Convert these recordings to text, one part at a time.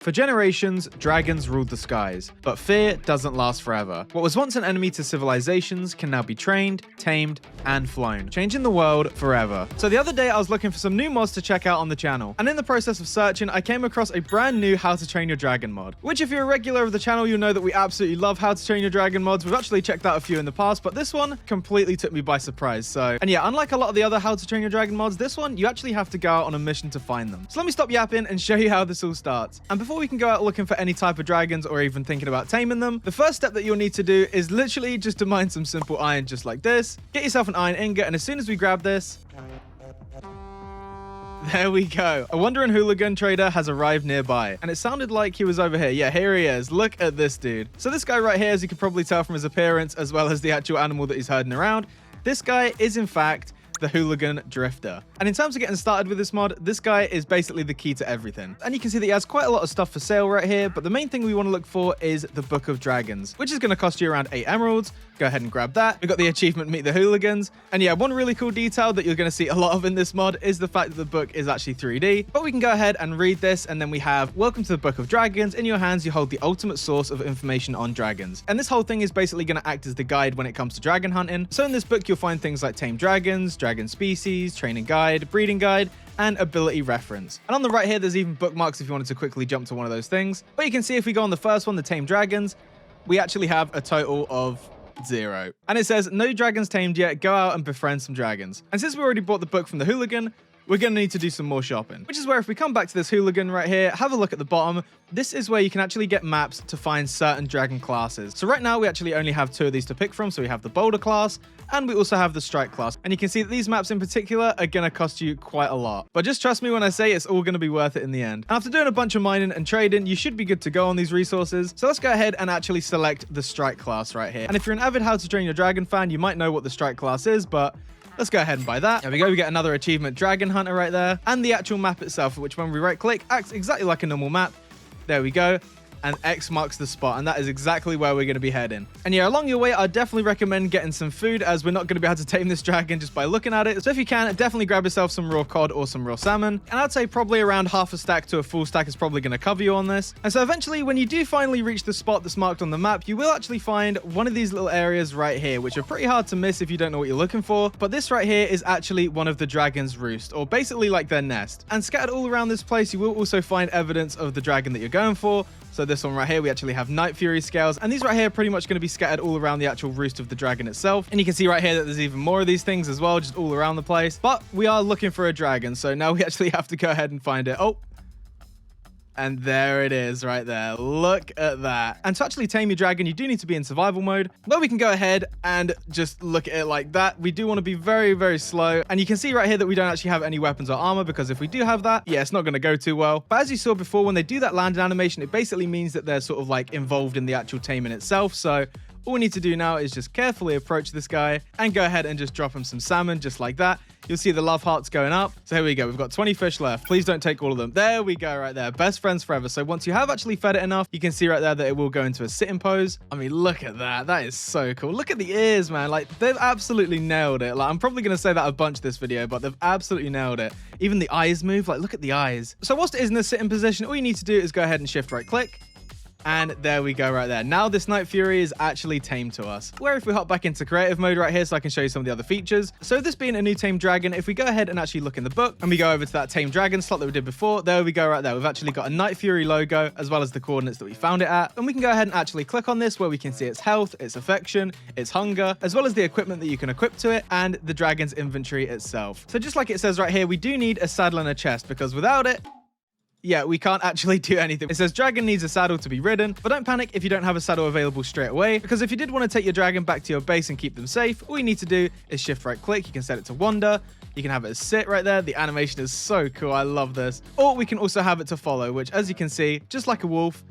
For generations, dragons ruled the skies, but fear doesn't last forever. What was once an enemy to civilizations can now be trained, tamed, and flown, changing the world forever. So the other day I was looking for some new mods to check out on the channel, and in the process of searching, I came across a brand new How to Train Your Dragon mod, which if you're a regular of the channel, you'll know that we absolutely love How to Train Your Dragon mods. We've actually checked out a few in the past, but this one completely took me by surprise. And yeah, unlike a lot of the other How to Train Your Dragon mods, this one, you actually have to go out on a mission to find them. So let me stop yapping and show you how this all starts. And before we can go out looking for any type of dragons or even thinking about taming them, the first step that you'll need to do is literally just to mine some simple iron just like this. Get yourself an iron ingot, and as soon as we grab this, there we go. A wandering hooligan trader has arrived nearby, and it sounded like he was over here. Yeah, here he is. Look at this dude. So this guy right here, as you can probably tell from his appearance, as well as the actual animal that he's herding around, this guy is in fact the hooligan drifter. And in terms of getting started with this mod, this guy is basically the key to everything. And you can see that he has quite a lot of stuff for sale right here, but the main thing we want to look for is the Book of Dragons, which is going to cost you around 8 emeralds. Go ahead and grab that. We've got the achievement Meet the Hooligans. And yeah, one really cool detail that you're going to see a lot of in this mod is the fact that the book is actually 3D. But we can go ahead and read this, and then we have, welcome to the Book of Dragons. In your hands, you hold the ultimate source of information on dragons. And this whole thing is basically going to act as the guide when it comes to dragon hunting. So in this book, you'll find things like tame dragons, dragon species, training guide, breeding guide, and ability reference. And on the right here, there's even bookmarks if you wanted to quickly jump to one of those things. But you can see if we go on the first one, the tame dragons, we actually have a total of 0. And it says, no dragons tamed yet, go out and befriend some dragons. And since we already bought the book from the hooligan, we're going to need to do some more shopping. Which is where if we come back to this hooligan right here, have a look at the bottom, this is where you can actually get maps to find certain dragon classes. So right now we actually only have 2 of these to pick from. So we have the boulder class, and we also have the strike class. And you can see that these maps in particular are going to cost you quite a lot. But just trust me when I say it's all going to be worth it in the end. And after doing a bunch of mining and trading, you should be good to go on these resources. So let's go ahead and actually select the strike class right here. And if you're an avid How to Train Your Dragon fan, you might know what the strike class is, but let's go ahead and buy that. There we go. We get another achievement, Dragon Hunter right there. And the actual map itself, which when we right click, acts exactly like a normal map. There we go. And X marks the spot, and that is exactly where we're going to be heading. And yeah, along your way, I definitely recommend getting some food, as we're not going to be able to tame this dragon just by looking at it. So if you can, definitely grab yourself some raw cod or some raw salmon. And I'd say probably around half a stack to a full stack is probably going to cover you on this. And so eventually, when you do finally reach the spot that's marked on the map, you will actually find one of these little areas right here, which are pretty hard to miss if you don't know what you're looking for. But this right here is actually one of the dragon's roost, or basically like their nest. And scattered all around this place, you will also find evidence of the dragon that you're going for. So this one right here, we actually have Night Fury scales, and these right here are pretty much going to be scattered all around the actual roost of the dragon itself. And you can see right here that there's even more of these things as well, just all around the place. But we are looking for a dragon, so now we actually have to go ahead and find it. Oh, and there it is right there. Look at that. And to actually tame your dragon, you do need to be in survival mode, where we can go ahead and just look at it like that. We do want to be very, very slow. And you can see right here that we don't actually have any weapons or armor, because if we do have that, yeah, it's not going to go too well. But as you saw before, when they do that landing animation, it basically means that they're sort of like involved in the actual taming itself. So all we need to do now is just carefully approach this guy and go ahead and just drop him some salmon just like that. You'll see the love hearts going up. So here we go. We've got 20 fish left. Please don't take all of them. There we go right there. Best friends forever. So once you have actually fed it enough, you can see right there that it will go into a sitting pose. I mean, look at that. That is so cool. Look at the ears, man. Like, they've absolutely nailed it. Like, I'm probably going to say that a bunch this video, but they've absolutely nailed it. Even the eyes move. Like, look at the eyes. So whilst it is in the sitting position, all you need to do is go ahead and shift right click. And there we go right there. Now this Night Fury is actually tamed to us. Where if we hop back into creative mode right here so I can show you some of the other features. So this being a new tamed dragon, if we go ahead and actually look in the book and we go over to that tamed dragon slot that we did before, there we go right there. We've actually got a Night Fury logo as well as the coordinates that we found it at. And we can go ahead and actually click on this where we can see its health, its affection, its hunger, as well as the equipment that you can equip to it and the dragon's inventory itself. So just like it says right here, we do need a saddle and a chest, because without it, yeah, we can't actually do anything. It says dragon needs a saddle to be ridden, but don't panic if you don't have a saddle available straight away, because if you did want to take your dragon back to your base and keep them safe, all you need to do is shift right click. You can set it to wander. You can have it as sit right there. The animation is so cool. I love this. Or we can also have it to follow, which as you can see, just like a wolf,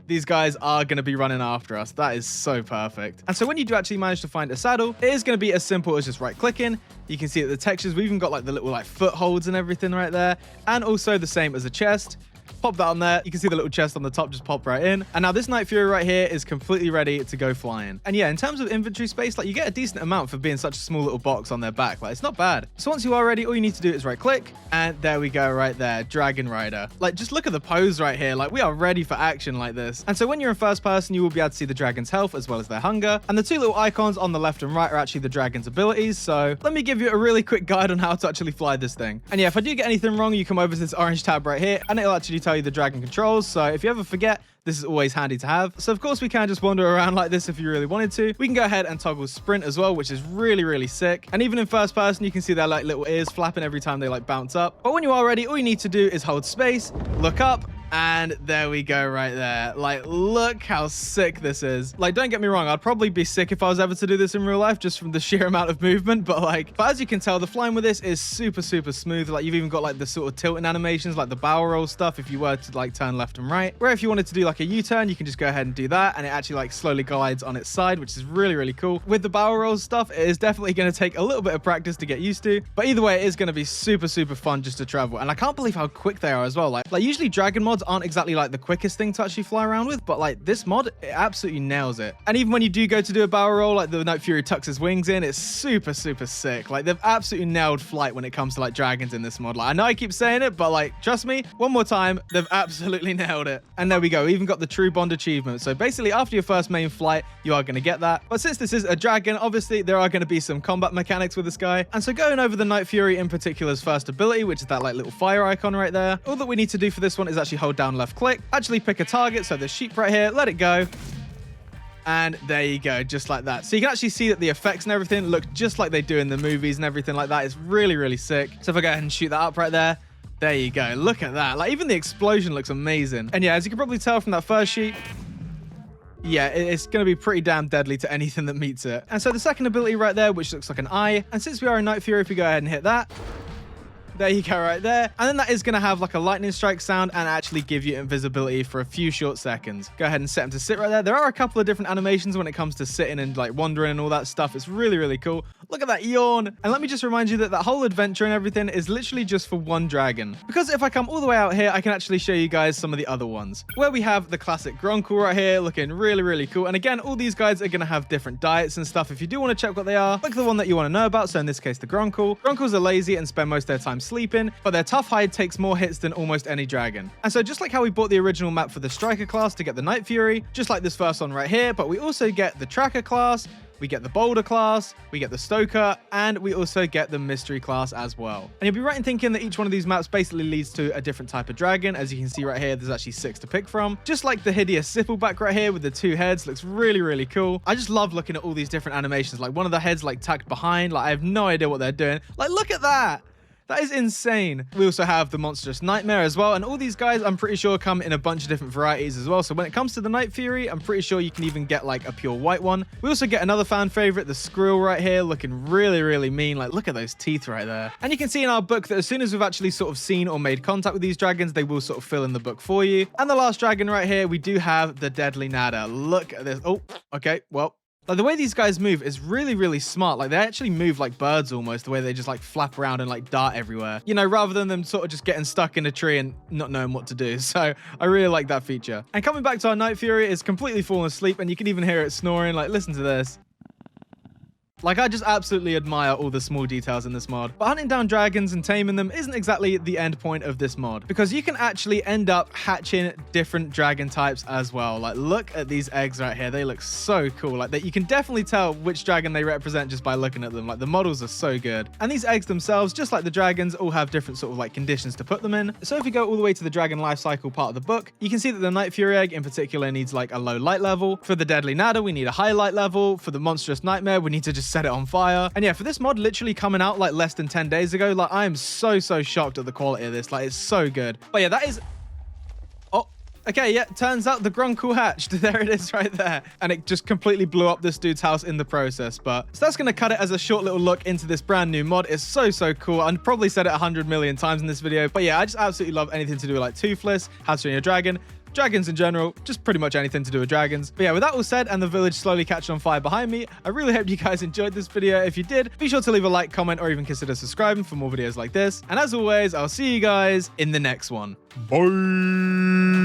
these guys are going to be running after us. That is so perfect. And so when you do actually manage to find a saddle, it is going to be as simple as just right clicking. You can see that the textures, we've even got like the little like footholds and everything right there. And also the same as a chest. pop that on there. You can see the little chest on the top just pop right in. And now this Night Fury right here is completely ready to go flying. And yeah, in terms of inventory space, like you get a decent amount for being such a small little box on their back. Like it's not bad. So once you are ready, all you need to do is right click, and there we go right there, Dragon Rider. Like just look at the pose right here. Like we are ready for action like this. And so when you're in first person, you will be able to see the dragon's health as well as their hunger. And the two little icons on the left and right are actually the dragon's abilities. So let me give you a really quick guide on how to actually fly this thing. And yeah, if I do get anything wrong, you come over to this orange tab right here and it'll actually tell you the dragon controls. So if you ever forget, this is always handy to have. So of course we can just wander around like this if you really wanted to. We can go ahead and toggle sprint as well, which is really, really sick. And even in first person, you can see their like little ears flapping every time they like bounce up. But when you are ready, all you need to do is hold space, look up, and there we go right there. Like, look how sick this is. Like, don't get me wrong, I'd probably be sick if I was ever to do this in real life just from the sheer amount of movement. But as you can tell, the flying with this is super, super smooth. Like, you've even got like the sort of tilting animations, like the barrel roll stuff if you were to like turn left and right. Where if you wanted to do like a U-turn, you can just go ahead and do that. And it actually like slowly glides on its side, which is really, really cool. With the barrel roll stuff, it is definitely going to take a little bit of practice to get used to. But either way, it is going to be super, super fun just to travel. And I can't believe how quick they are as well. Like usually dragon mods aren't exactly like the quickest thing to actually fly around with, but like this mod, it absolutely nails it. And even when you do go to do a barrel roll, like the Night Fury tucks his wings in, it's super, super sick. Like they've absolutely nailed flight when it comes to like dragons in this mod. Like I know I keep saying it, but like trust me, one more time, they've absolutely nailed it. And there we go, we even got the True Bond achievement. So basically after your first main flight, you are going to get that. But since this is a dragon, obviously there are going to be some combat mechanics with this guy. And so going over the Night Fury in particular's first ability, which is that like little fire icon right there, all that we need to do for this one is actually hold down left click, actually pick a target. So the sheep right here, let it go. And there you go, just like that. So you can actually see that the effects and everything look just like they do in the movies and everything like that. It's really, really sick. So if I go ahead and shoot that up right there, there you go. Look at that. Like even the explosion looks amazing. And yeah, as you can probably tell from that first sheep, yeah, it's going to be pretty damn deadly to anything that meets it. And so the second ability right there, which looks like an eye. And since we are in Night Fury, if we go ahead and hit that, there you go right there. And then that is going to have like a lightning strike sound and actually give you invisibility for a few short seconds. Go ahead and set him to sit right there. There are a couple of different animations when it comes to sitting and like wandering and all that stuff. It's really, really cool. Look at that yawn. And let me just remind you that that whole adventure and everything is literally just for one dragon. Because if I come all the way out here, I can actually show you guys some of the other ones. Where we have the classic gronkle right here, looking really, really cool. And again, all these guys are going to have different diets and stuff. If you do want to check what they are, look at the one that you want to know about. So in this case, the gronkle. Gronkles are lazy and spend most of their time sleeping, but their tough hide takes more hits than almost any dragon. And so just like how we bought the original map for the striker class to get the Night Fury, just like this first one right here, but we also get the tracker class, we get the boulder class, we get the stoker, and we also get the mystery class as well. And you'll be right in thinking that each one of these maps basically leads to a different type of dragon. As you can see right here, there's actually 6 to pick from. Just like the hideous Sippleback right here with the 2 heads, looks really, really cool. I just love looking at all these different animations. Like one of the heads like tucked behind, like I have no idea what they're doing. Like look at that. That is insane. We also have the Monstrous Nightmare as well. And all these guys, I'm pretty sure, come in a bunch of different varieties as well. So when it comes to the Night Fury, I'm pretty sure you can even get like a pure white one. We also get another fan favorite, the Squirrel right here, looking really, really mean. Like, look at those teeth right there. And you can see in our book that as soon as we've actually sort of seen or made contact with these dragons, they will sort of fill in the book for you. And the last dragon right here, we do have the Deadly Nada. Look at this. Oh, okay, well. Like the way these guys move is really, really smart. Like they actually move like birds almost, the way they just like flap around and like dart everywhere, you know, rather than them sort of just getting stuck in a tree and not knowing what to do. So I really like that feature. And coming back to our Night Fury, it's completely fallen asleep and you can even hear it snoring. Like listen to this. Like, I just absolutely admire all the small details in this mod. But hunting down dragons and taming them isn't exactly the end point of this mod, because you can actually end up hatching different dragon types as well. Like, look at these eggs right here. They look so cool. Like, you can definitely tell which dragon they represent just by looking at them. Like, the models are so good. And these eggs themselves, just like the dragons, all have different sort of like conditions to put them in. So if you go all the way to the dragon life cycle part of the book, you can see that the Night Fury egg in particular needs like a low light level. For the Deadly Nada, we need a high light level. For the Monstrous Nightmare, we need to just set it on fire. And yeah, for this mod literally coming out like less than 10 days ago, like I am so shocked at the quality of this. Like, it's so good. But yeah, that is... Oh, okay, yeah, turns out the gronkle hatched. There it is right there. And it just completely blew up this dude's house in the process. But so that's going to cut it as a short little look into this brand new mod. It's so cool. I've probably said it 100 million times in this video. But yeah, I just absolutely love anything to do with like Toothless, How to Train Your Dragon. dragons in general, just pretty much anything to do with dragons. But yeah, with that all said and the village slowly catching on fire behind me, I really hope you guys enjoyed this video. If you did, be sure to leave a like, comment, or even consider subscribing for more videos like this. And as always, I'll see you guys in the next one. Bye!